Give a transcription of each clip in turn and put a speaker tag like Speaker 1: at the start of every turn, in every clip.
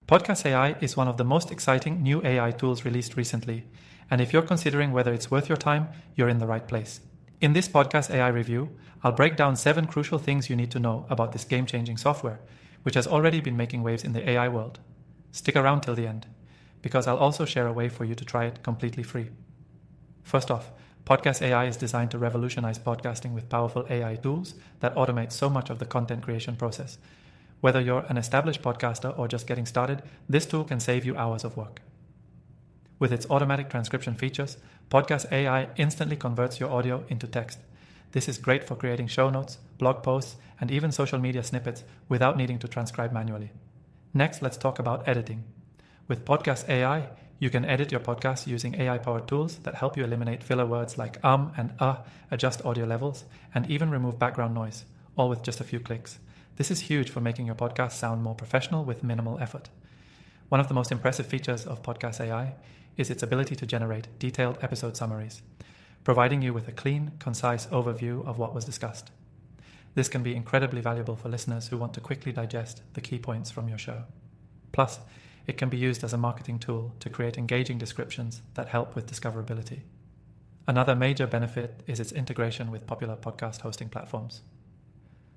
Speaker 1: Podcas AI is one of the most exciting new AI tools released recently, and if you're considering whether it's worth your time, you're in the right place. In this Podcas AI review, I'll break down 7 crucial things you need to know about this game-changing software, which has already been making waves in the AI world. Stick around till the end, because I'll also share a way for you to try it completely free. First off, Podcas AI is designed to revolutionize podcasting with powerful AI tools that automate so much of the content creation process. Whether you're an established podcaster or just getting started, this tool can save you hours of work. With its automatic transcription features, Podcas AI instantly converts your audio into text. This is great for creating show notes, blog posts, and even social media snippets without needing to transcribe manually. Next, let's talk about editing. With Podcas AI, you can edit your podcast using AI-powered tools that help you eliminate filler words like and adjust audio levels, and even remove background noise, all with just a few clicks. This is huge for making your podcast sound more professional with minimal effort. One of the most impressive features of Podcas AI is its ability to generate detailed episode summaries, providing you with a clean, concise overview of what was discussed. This can be incredibly valuable for listeners who want to quickly digest the key points from your show. Plus, it can be used as a marketing tool to create engaging descriptions that help with discoverability. Another major benefit is its integration with popular podcast hosting platforms.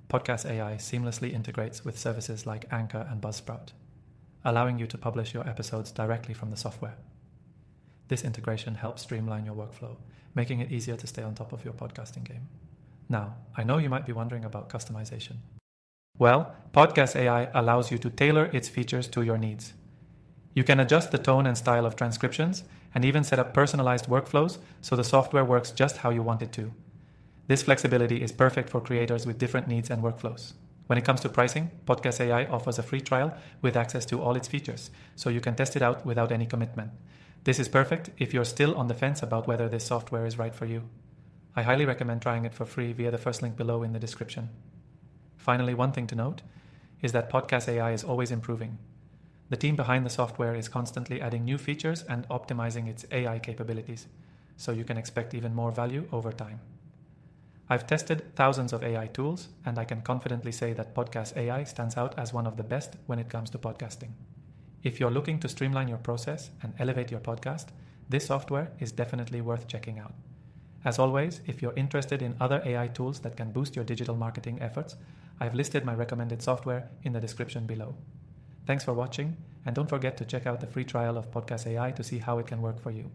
Speaker 1: Podcas AI seamlessly integrates with services like Anchor and Buzzsprout, allowing you to publish your episodes directly from the software. This integration helps streamline your workflow, making it easier to stay on top of your podcasting game. Now, I know you might be wondering about customization. Well, Podcas AI allows you to tailor its features to your needs. You can adjust the tone and style of transcriptions and even set up personalized workflows so the software works just how you want it to. This flexibility is perfect for creators with different needs and workflows. When it comes to pricing, Podcas AI offers a free trial with access to all its features, so you can test it out without any commitment. This is perfect if you're still on the fence about whether this software is right for you. I highly recommend trying it for free via the first link below in the description. Finally, one thing to note is that Podcas AI is always improving. The team behind the software is constantly adding new features and optimizing its AI capabilities, so you can expect even more value over time. I've tested thousands of AI tools, and I can confidently say that Podcas AI stands out as one of the best when it comes to podcasting. If you're looking to streamline your process and elevate your podcast, this software is definitely worth checking out. As always, if you're interested in other AI tools that can boost your digital marketing efforts, I've listed my recommended software in the description below. Thanks for watching, and don't forget to check out the free trial of Podcas AI to see how it can work for you.